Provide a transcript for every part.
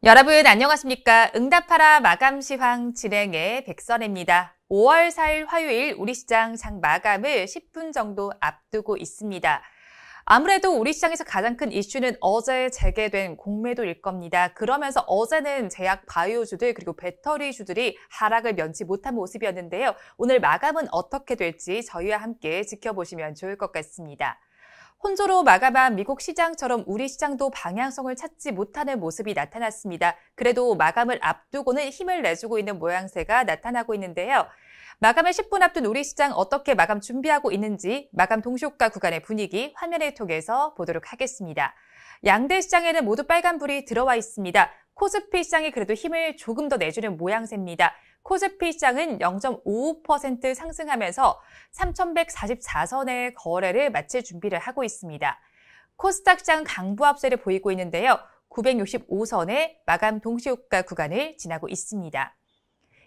여러분 안녕하십니까? 응답하라 마감 시황 진행의 백선혜입니다. 5월 4일 화요일 우리 시장 장 마감을 10분 정도 앞두고 있습니다. 아무래도 우리 시장에서 가장 큰 이슈는 어제 재개된 공매도일 겁니다. 그러면서 어제는 제약 바이오주들 그리고 배터리주들이 하락을 면치 못한 모습이었는데요. 오늘 마감은 어떻게 될지 저희와 함께 지켜보시면 좋을 것 같습니다. 혼조로 마감한 미국 시장처럼 우리 시장도 방향성을 찾지 못하는 모습이 나타났습니다. 그래도 마감을 앞두고는 힘을 내주고 있는 모양새가 나타나고 있는데요. 마감을 10분 앞둔 우리 시장 어떻게 마감 준비하고 있는지 마감 동시효과 구간의 분위기 화면을 통해서 보도록 하겠습니다. 양대 시장에는 모두 빨간불이 들어와 있습니다. 코스피 시장이 그래도 힘을 조금 더 내주는 모양새입니다. 코스피 시장은 0.55% 상승하면서 3,144선의 거래를 마칠 준비를 하고 있습니다. 코스닥 시장 강보합세를 보이고 있는데요. 965선의 마감 동시효과 구간을 지나고 있습니다.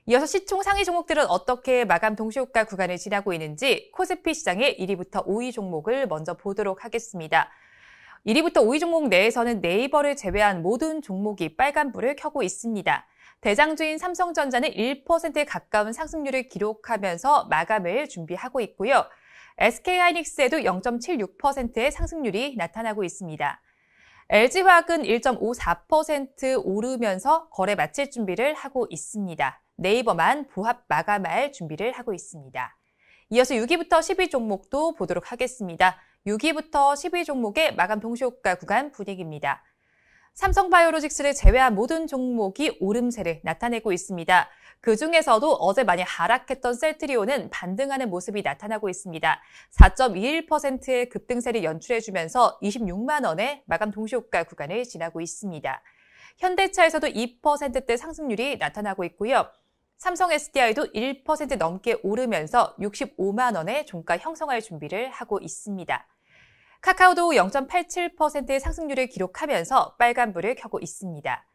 이어서 시총 상위 종목들은 어떻게 마감 동시효과 구간을 지나고 있는지 코스피 시장의 1위부터 5위 종목을 먼저 보도록 하겠습니다. 1위부터 5위 종목 내에서는 네이버를 제외한 모든 종목이 빨간불을 켜고 있습니다. 대장주인 삼성전자는 1%에 가까운 상승률을 기록하면서 마감을 준비하고 있고요. SK하이닉스에도 0.76%의 상승률이 나타나고 있습니다. LG화학은 1.54% 오르면서 거래 마칠 준비를 하고 있습니다. 네이버만 보합 마감할 준비를 하고 있습니다. 이어서 6위부터 10위 종목도 보도록 하겠습니다. 6위부터 10위 종목의 마감 동시효과 구간 분위기입니다. 삼성바이오로직스를 제외한 모든 종목이 오름세를 나타내고 있습니다. 그중에서도 어제 많이 하락했던 셀트리온은 반등하는 모습이 나타나고 있습니다. 4.21%의 급등세를 연출해주면서 26만 원의 마감 동시효과 구간을 지나고 있습니다. 현대차에서도 2%대 상승률이 나타나고 있고요. 삼성 SDI도 1% 넘게 오르면서 65만 원의 종가 형성할 준비를 하고 있습니다. 카카오도 0.87%의 상승률을 기록하면서 빨간불을 켜고 있습니다.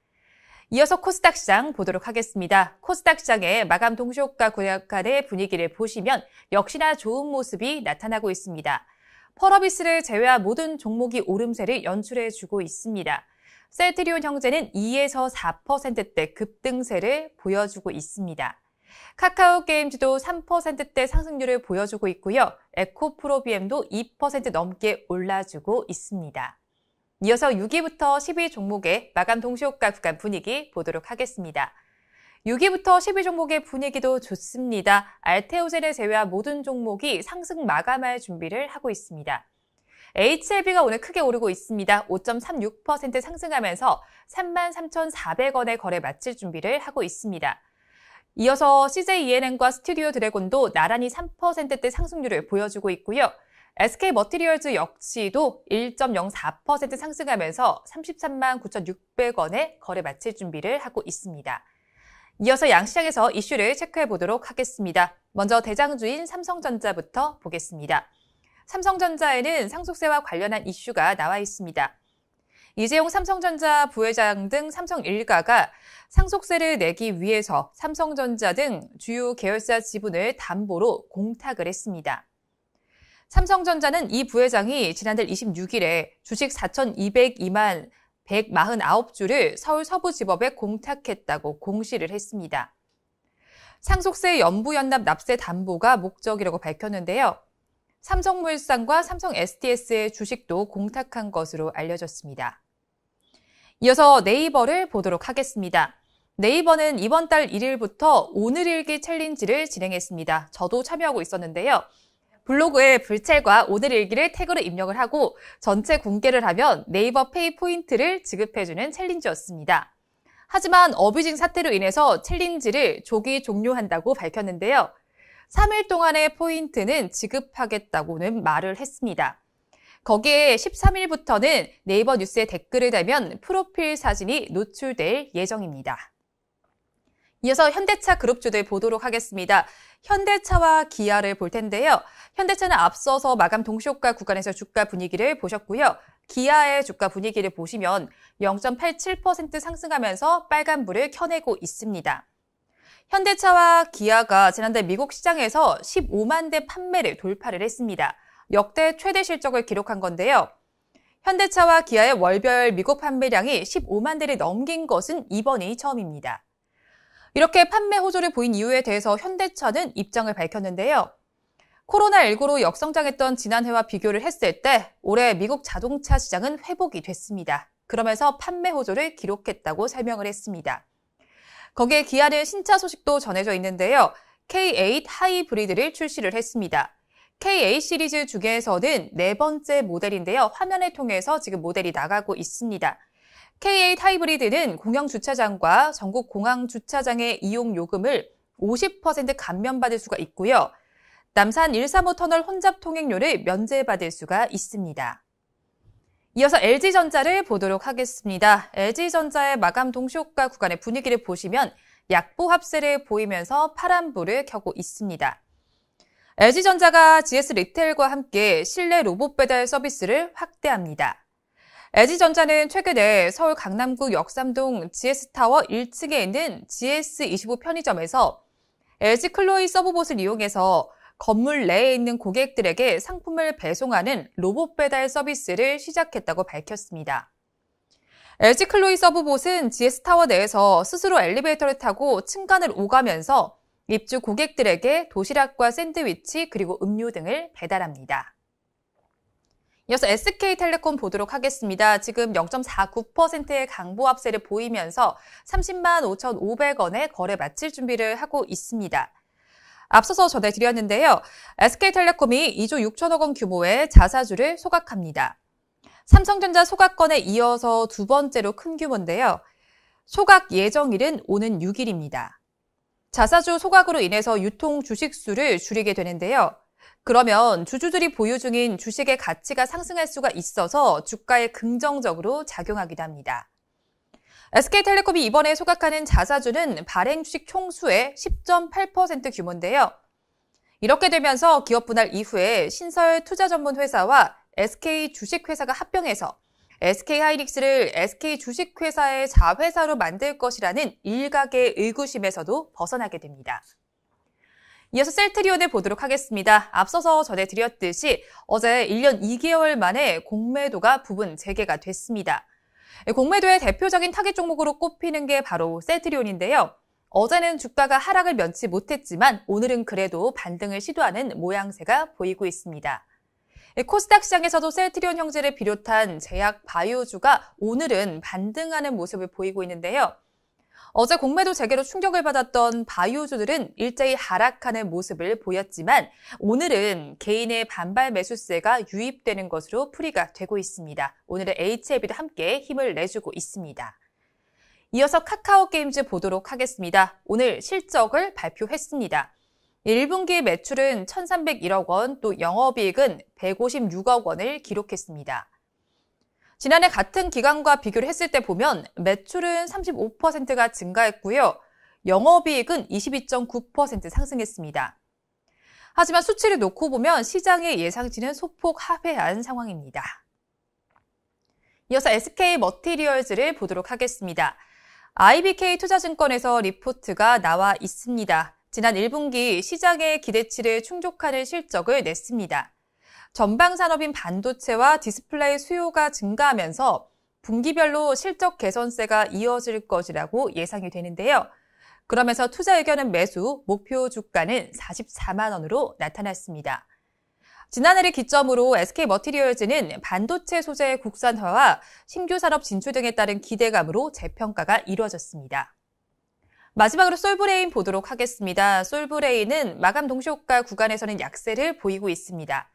이어서 코스닥 시장 보도록 하겠습니다. 코스닥 시장의 마감 동시효과 구간의 분위기를 보시면 역시나 좋은 모습이 나타나고 있습니다. 펄어비스를 제외한 모든 종목이 오름세를 연출해주고 있습니다. 셀트리온 형제는 2에서 4%대 급등세를 보여주고 있습니다. 카카오게임즈도 3%대 상승률을 보여주고 있고요. 에코프로비엠도 2% 넘게 올라주고 있습니다. 이어서 6위부터 10위 종목의 마감 동시효과 구간 분위기 보도록 하겠습니다. 6위부터 10위 종목의 분위기도 좋습니다. 알테오젠을 제외한 모든 종목이 상승 마감할 준비를 하고 있습니다. HLB가 오늘 크게 오르고 있습니다. 5.36% 상승하면서 33,400원의 거래 마칠 준비를 하고 있습니다. 이어서 CJENM과 스튜디오 드래곤도 나란히 3%대 상승률을 보여주고 있고요. SK머티리얼즈 역시도 1.04% 상승하면서 33만 9,600원에 거래 마칠 준비를 하고 있습니다. 이어서 양시장에서 이슈를 체크해 보도록 하겠습니다. 먼저 대장주인 삼성전자부터 보겠습니다. 삼성전자에는 상속세와 관련한 이슈가 나와 있습니다. 이재용 삼성전자 부회장 등 삼성 일가가 상속세를 내기 위해서 삼성전자 등 주요 계열사 지분을 담보로 공탁을 했습니다. 삼성전자는 이 부회장이 지난달 26일에 주식 4,202만 149주를 서울 서부지법에 공탁했다고 공시를 했습니다. 상속세 연부연납 납세 담보가 목적이라고 밝혔는데요. 삼성물산과 삼성 SDS의 주식도 공탁한 것으로 알려졌습니다. 이어서 네이버를 보도록 하겠습니다. 네이버는 이번 달 1일부터 오늘 일기 챌린지를 진행했습니다. 저도 참여하고 있었는데요. 블로그에 불찰과 오늘 일기를 태그로 입력을 하고 전체 공개를 하면 네이버 페이 포인트를 지급해주는 챌린지였습니다. 하지만 어뷰징 사태로 인해서 챌린지를 조기 종료한다고 밝혔는데요. 3일 동안의 포인트는 지급하겠다고는 말을 했습니다. 거기에 13일부터는 네이버 뉴스에 댓글을 달면 프로필 사진이 노출될 예정입니다. 이어서 현대차 그룹주들 보도록 하겠습니다. 현대차와 기아를 볼 텐데요. 현대차는 앞서서 마감 동시효과 구간에서 주가 분위기를 보셨고요. 기아의 주가 분위기를 보시면 0.87% 상승하면서 빨간불을 켜내고 있습니다. 현대차와 기아가 지난달 미국 시장에서 15만 대 판매를 돌파를 했습니다. 역대 최대 실적을 기록한 건데요. 현대차와 기아의 월별 미국 판매량이 15만 대를 넘긴 것은 이번이 처음입니다. 이렇게 판매 호조를 보인 이유에 대해서 현대차는 입장을 밝혔는데요. 코로나19로 역성장했던 지난해와 비교를 했을 때 올해 미국 자동차 시장은 회복이 됐습니다. 그러면서 판매 호조를 기록했다고 설명을 했습니다. 거기에 기아는 신차 소식도 전해져 있는데요. K8 하이브리드를 출시를 했습니다. K8 시리즈 중에서는 네 번째 모델인데요. 화면을 통해서 지금 모델이 나가고 있습니다. K8 하이브리드는 공영 주차장과 전국 공항 주차장의 이용 요금을 50% 감면받을 수가 있고요. 남산 135 터널 혼잡 통행료를 면제받을 수가 있습니다. 이어서 LG전자를 보도록 하겠습니다. LG전자의 마감 동시효과 구간의 분위기를 보시면 약보 합세를 보이면서 파란불을 켜고 있습니다. LG전자가 GS 리테일과 함께 실내 로봇 배달 서비스를 확대합니다. LG전자는 최근에 서울 강남구 역삼동 GS타워 1층에 있는 GS25 편의점에서 LG 클로이 서브봇을 이용해서 건물 내에 있는 고객들에게 상품을 배송하는 로봇 배달 서비스를 시작했다고 밝혔습니다. LG 클로이 서브봇은 GS타워 내에서 스스로 엘리베이터를 타고 층간을 오가면서 입주 고객들에게 도시락과 샌드위치 그리고 음료 등을 배달합니다. 이어서 SK텔레콤 보도록 하겠습니다. 지금 0.49%의 강보합세를 보이면서 30만 5,500원에 거래 마칠 준비를 하고 있습니다. 앞서서 전해드렸는데요. SK텔레콤이 2조 6천억 원 규모의 자사주를 소각합니다. 삼성전자 소각건에 이어서 두 번째로 큰 규모인데요. 소각 예정일은 오는 6일입니다. 자사주 소각으로 인해서 유통 주식수를 줄이게 되는데요. 그러면 주주들이 보유 중인 주식의 가치가 상승할 수가 있어서 주가에 긍정적으로 작용하기도 합니다. SK텔레콤이 이번에 소각하는 자사주는 발행 주식 총수의 10.8% 규모인데요. 이렇게 되면서 기업 분할 이후에 신설 투자 전문 회사와 SK 주식회사가 합병해서 SK하이닉스를 SK 주식회사의 자회사로 만들 것이라는 일각의 의구심에서도 벗어나게 됩니다. 이어서 셀트리온을 보도록 하겠습니다. 앞서서 전해드렸듯이 어제 1년 2개월 만에 공매도가 부분 재개가 됐습니다. 공매도의 대표적인 타깃 종목으로 꼽히는 게 바로 셀트리온인데요. 어제는 주가가 하락을 면치 못했지만 오늘은 그래도 반등을 시도하는 모양새가 보이고 있습니다. 코스닥 시장에서도 셀트리온 형제를 비롯한 제약 바이오주가 오늘은 반등하는 모습을 보이고 있는데요. 어제 공매도 재개로 충격을 받았던 바이오주들은 일제히 하락하는 모습을 보였지만 오늘은 개인의 반발 매수세가 유입되는 것으로 풀이가 되고 있습니다. 오늘은 HLB도 함께 힘을 내주고 있습니다. 이어서 카카오게임즈 보도록 하겠습니다. 오늘 실적을 발표했습니다. 1분기 매출은 1,301억 원, 또 영업이익은 156억 원을 기록했습니다. 지난해 같은 기간과 비교를 했을 때 보면 매출은 35%가 증가했고요. 영업이익은 22.9% 상승했습니다. 하지만 수치를 놓고 보면 시장의 예상치는 소폭 하회한 상황입니다. 이어서 SK머티리얼즈를 보도록 하겠습니다. IBK 투자증권에서 리포트가 나와 있습니다. 지난 1분기 시장의 기대치를 충족하는 실적을 냈습니다. 전방 산업인 반도체와 디스플레이 수요가 증가하면서 분기별로 실적 개선세가 이어질 것이라고 예상이 되는데요. 그러면서 투자 의견은 매수, 목표 주가는 44만 원으로 나타났습니다. 지난해를 기점으로 SK머티리얼즈는 반도체 소재 국산화와 신규 산업 진출 등에 따른 기대감으로 재평가가 이루어졌습니다. 마지막으로 솔브레인 보도록 하겠습니다. 솔브레인은 마감 동시효과 구간에서는 약세를 보이고 있습니다.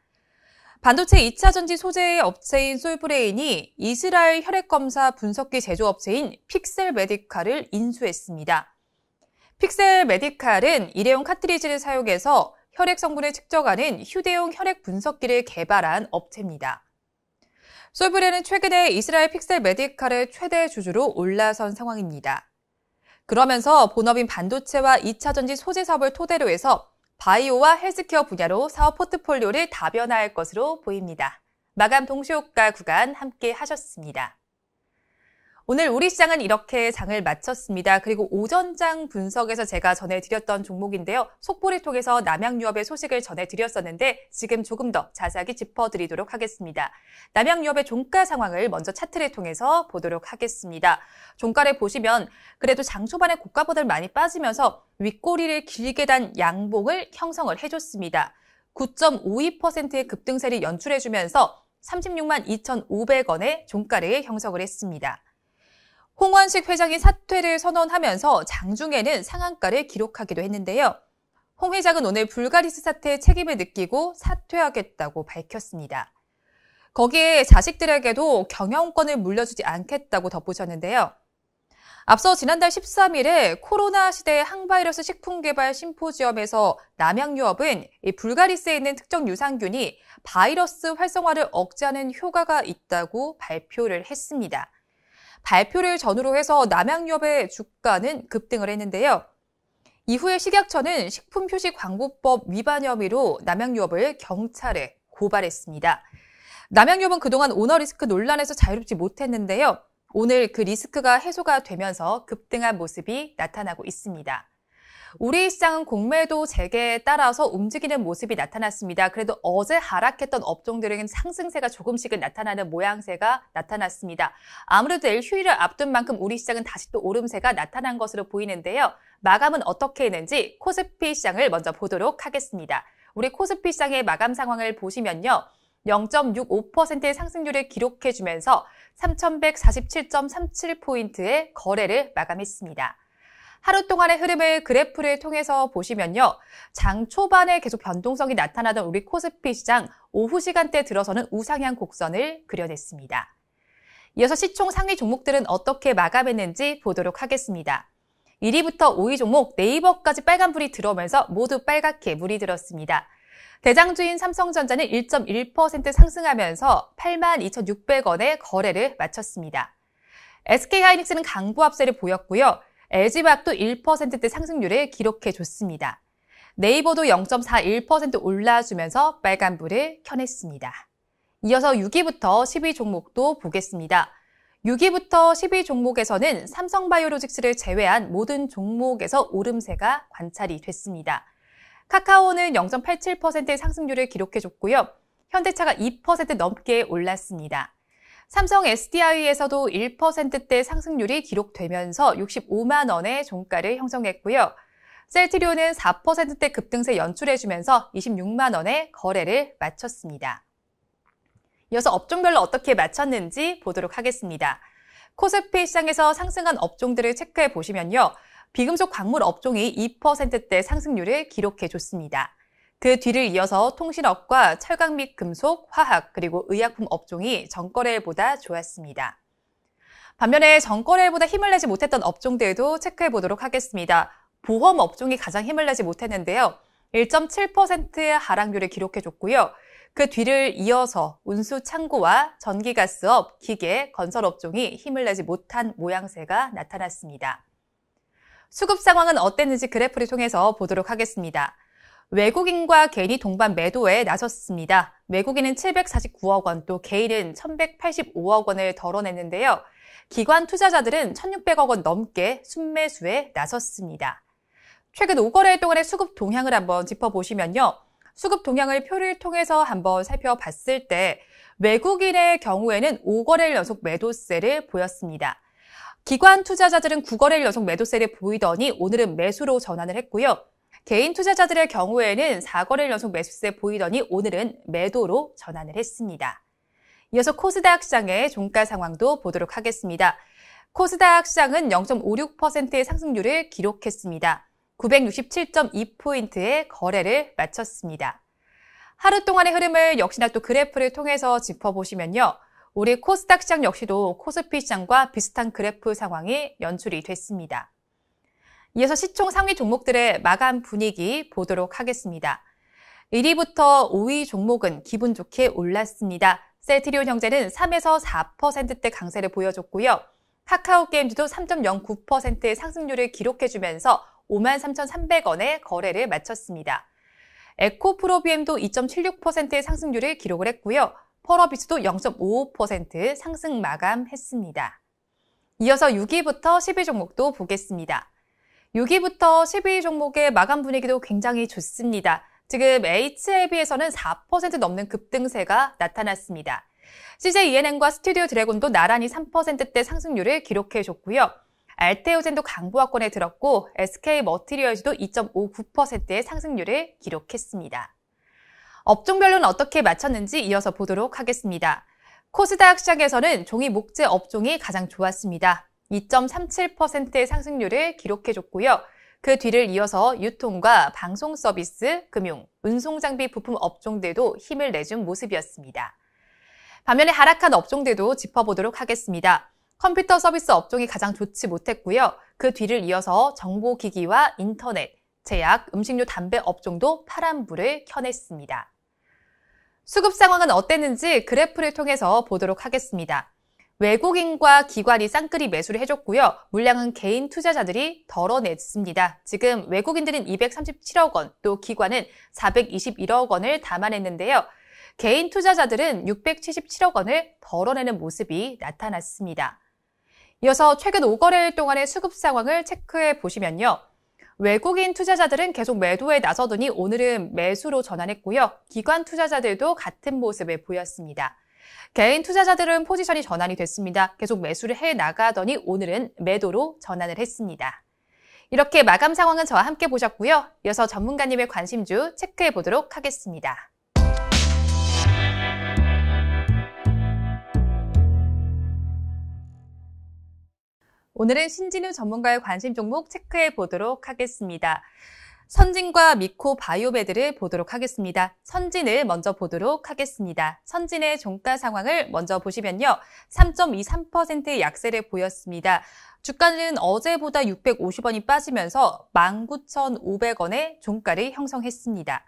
반도체 2차 전지 소재 업체인 솔브레인이 이스라엘 혈액검사 분석기 제조업체인 픽셀 메디칼을 인수했습니다. 픽셀 메디칼은 일회용 카트리지를 사용해서 혈액 성분을 측정하는 휴대용 혈액 분석기를 개발한 업체입니다. 솔브레인은 최근에 이스라엘 픽셀 메디칼의 최대 주주로 올라선 상황입니다. 그러면서 본업인 반도체와 2차 전지 소재 사업을 토대로 해서 바이오와 헬스케어 분야로 사업 포트폴리오를 다변화할 것으로 보입니다. 마감 동시효과 구간 함께 하셨습니다. 오늘 우리 시장은 이렇게 장을 마쳤습니다. 그리고 오전장 분석에서 제가 전해드렸던 종목인데요. 속보를 통해서 남양유업의 소식을 전해드렸었는데 지금 조금 더 자세하게 짚어드리도록 하겠습니다. 남양유업의 종가 상황을 먼저 차트를 통해서 보도록 하겠습니다. 종가를 보시면 그래도 장 초반에 고가보다는 많이 빠지면서 윗꼬리를 길게 단 양봉을 형성을 해줬습니다. 9.52%의 급등세를 연출해주면서 36만 2,500원의 종가를 형성을 했습니다. 홍원식 회장이 사퇴를 선언하면서 장중에는 상한가를 기록하기도 했는데요. 홍 회장은 오늘 불가리스 사태의 책임을 느끼고 사퇴하겠다고 밝혔습니다. 거기에 자식들에게도 경영권을 물려주지 않겠다고 덧붙였는데요. 앞서 지난달 13일에 코로나 시대의 항바이러스 식품개발 심포지엄에서 남양유업은 불가리스에 있는 특정 유산균이 바이러스 활성화를 억제하는 효과가 있다고 발표를 했습니다. 발표를 전후로 해서 남양유업의 주가는 급등을 했는데요. 이후에 식약처는 식품표시광고법 위반 혐의로 남양유업을 경찰에 고발했습니다. 남양유업은 그동안 오너 리스크 논란에서 자유롭지 못했는데요. 오늘 그 리스크가 해소가 되면서 급등한 모습이 나타나고 있습니다. 우리 시장은 공매도 재개에 따라서 움직이는 모습이 나타났습니다. 그래도 어제 하락했던 업종들에겐 상승세가 조금씩은 나타나는 모양새가 나타났습니다. 아무래도 내일 휴일을 앞둔 만큼 우리 시장은 다시 또 오름세가 나타난 것으로 보이는데요. 마감은 어떻게 했는지 코스피 시장을 먼저 보도록 하겠습니다. 우리 코스피 시장의 마감 상황을 보시면요. 0.65%의 상승률을 기록해주면서 3,147.37포인트의 거래를 마감했습니다. 하루 동안의 흐름을 그래프를 통해서 보시면요. 장 초반에 계속 변동성이 나타나던 우리 코스피 시장 오후 시간대 들어서는 우상향 곡선을 그려냈습니다. 이어서 시총 상위 종목들은 어떻게 마감했는지 보도록 하겠습니다. 1위부터 5위 종목 네이버까지 빨간불이 들어오면서 모두 빨갛게 물이 들었습니다. 대장주인 삼성전자는 1.1% 상승하면서 82,600원의 거래를 마쳤습니다. SK하이닉스는 강보합세를 보였고요. LG화학도 1%대 상승률을 기록해줬습니다. 네이버도 0.41% 올라주면서 빨간불을 켜냈습니다. 이어서 6위부터 10위 종목도 보겠습니다. 6위부터 10위 종목에서는 삼성바이오로직스를 제외한 모든 종목에서 오름세가 관찰이 됐습니다. 카카오는 0.87%의 상승률을 기록해줬고요. 현대차가 2% 넘게 올랐습니다. 삼성 SDI에서도 1%대 상승률이 기록되면서 65만 원의 종가를 형성했고요. 셀트리온은 4%대 급등세 연출해주면서 26만 원의 거래를 마쳤습니다. 이어서 업종별로 어떻게 마쳤는지 보도록 하겠습니다. 코스피 시장에서 상승한 업종들을 체크해 보시면요. 비금속 광물 업종이 2%대 상승률을 기록해줬습니다. 그 뒤를 이어서 통신업과 철강 및 금속, 화학, 그리고 의약품 업종이 전거래일보다 좋았습니다. 반면에 전거래일보다 힘을 내지 못했던 업종들도 체크해 보도록 하겠습니다. 보험 업종이 가장 힘을 내지 못했는데요. 1.7%의 하락률을 기록해줬고요. 그 뒤를 이어서 운수 창고와 전기가스업, 기계, 건설 업종이 힘을 내지 못한 모양새가 나타났습니다. 수급 상황은 어땠는지 그래프를 통해서 보도록 하겠습니다. 외국인과 개인이 동반 매도에 나섰습니다. 외국인은 749억 원, 또 개인은 1,185억 원을 덜어냈는데요. 기관 투자자들은 1,600억 원 넘게 순매수에 나섰습니다. 최근 5거래일 동안의 수급 동향을 한번 짚어보시면요. 수급 동향을 표를 통해서 한번 살펴봤을 때 외국인의 경우에는 5거래일 연속 매도세를 보였습니다. 기관 투자자들은 9거래일 연속 매도세를 보이더니 오늘은 매수로 전환을 했고요. 개인 투자자들의 경우에는 4거래일 연속 매수세 보이더니 오늘은 매도로 전환을 했습니다. 이어서 코스닥 시장의 종가 상황도 보도록 하겠습니다. 코스닥 시장은 0.56%의 상승률을 기록했습니다. 967.2포인트의 거래를 마쳤습니다. 하루 동안의 흐름을 역시나 또 그래프를 통해서 짚어보시면요. 우리 코스닥 시장 역시도 코스피 시장과 비슷한 그래프 상황이 연출이 됐습니다. 이어서 시총 상위 종목들의 마감 분위기 보도록 하겠습니다. 1위부터 5위 종목은 기분 좋게 올랐습니다. 셀트리온 형제는 3에서 4%대 강세를 보여줬고요. 카카오게임즈도 3.09%의 상승률을 기록해주면서 53,300원의 거래를 마쳤습니다. 에코프로비엠도 2.76%의 상승률을 기록을 했고요. 펄어비스도 0.55% 상승 마감했습니다. 이어서 6위부터 10위 종목도 보겠습니다. 6위부터 10위 종목의 마감 분위기도 굉장히 좋습니다. 지금 HLB에서는 4% 넘는 급등세가 나타났습니다. CJENM과 스튜디오 드래곤도 나란히 3%대 상승률을 기록해줬고요. 알테오젠도 강보합권에 들었고 SK머티리얼즈도 2.59%의 상승률을 기록했습니다. 업종별로는 어떻게 마쳤는지 이어서 보도록 하겠습니다. 코스닥 시장에서는 종이 목재 업종이 가장 좋았습니다. 2.37%의 상승률을 기록해줬고요. 그 뒤를 이어서 유통과 방송 서비스, 금융, 운송장비 부품 업종들도 힘을 내준 모습이었습니다. 반면에 하락한 업종들도 짚어보도록 하겠습니다. 컴퓨터 서비스 업종이 가장 좋지 못했고요. 그 뒤를 이어서 정보기기와 인터넷, 제약, 음식료, 담배 업종도 파란불을 켜냈습니다. 수급 상황은 어땠는지 그래프를 통해서 보도록 하겠습니다. 외국인과 기관이 쌍끌이 매수를 해줬고요. 물량은 개인 투자자들이 덜어냈습니다. 지금 외국인들은 237억 원, 또 기관은 421억 원을 담아냈는데요. 개인 투자자들은 677억 원을 덜어내는 모습이 나타났습니다. 이어서 최근 5거래일 동안의 수급 상황을 체크해 보시면요. 외국인 투자자들은 계속 매도에 나서더니 오늘은 매수로 전환했고요. 기관 투자자들도 같은 모습을 보였습니다. 개인 투자자들은 포지션이 전환이 됐습니다. 계속 매수를 해나가더니 오늘은 매도로 전환을 했습니다. 이렇게 마감 상황은 저와 함께 보셨고요. 이어서 전문가님의 관심주 체크해 보도록 하겠습니다. 오늘은 신진우 전문가의 관심 종목 체크해 보도록 하겠습니다. 선진과 미코 바이오메드를 보도록 하겠습니다. 선진을 먼저 보도록 하겠습니다. 선진의 종가 상황을 먼저 보시면요. 3.23%의 약세를 보였습니다. 주가는 어제보다 650원이 빠지면서 19,500원의 종가를 형성했습니다.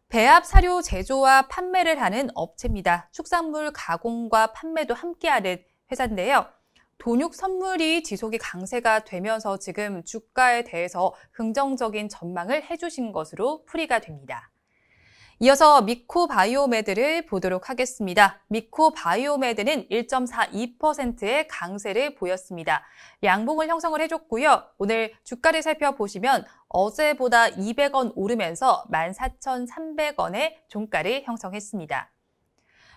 배합 사료 제조와 판매를 하는 업체입니다. 축산물 가공과 판매도 함께하는 회사인데요. 돈육 선물이 지속이 강세가 되면서 지금 주가에 대해서 긍정적인 전망을 해주신 것으로 풀이가 됩니다. 이어서 미코 바이오메드를 보도록 하겠습니다. 미코 바이오메드는 1.42%의 강세를 보였습니다. 양봉을 형성을 해줬고요. 오늘 주가를 살펴보시면 어제보다 200원 오르면서 14,300원의 종가를 형성했습니다.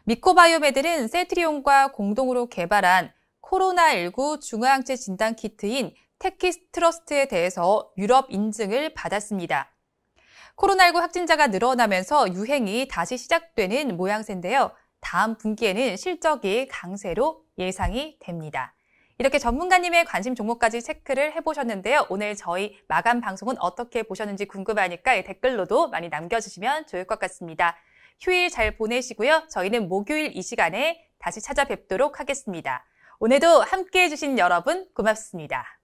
미코 바이오메드는 셀트리온과 공동으로 개발한 코로나19 중화항체 진단 키트인 테키스트러스트에 대해서 유럽 인증을 받았습니다. 코로나19 확진자가 늘어나면서 유행이 다시 시작되는 모양새인데요. 다음 분기에는 실적이 강세로 예상이 됩니다. 이렇게 전문가님의 관심 종목까지 체크를 해보셨는데요. 오늘 저희 마감 방송은 어떻게 보셨는지 궁금하니까 댓글로도 많이 남겨주시면 좋을 것 같습니다. 휴일 잘 보내시고요. 저희는 목요일 이 시간에 다시 찾아뵙도록 하겠습니다. 오늘도 함께해 주신 여러분 고맙습니다.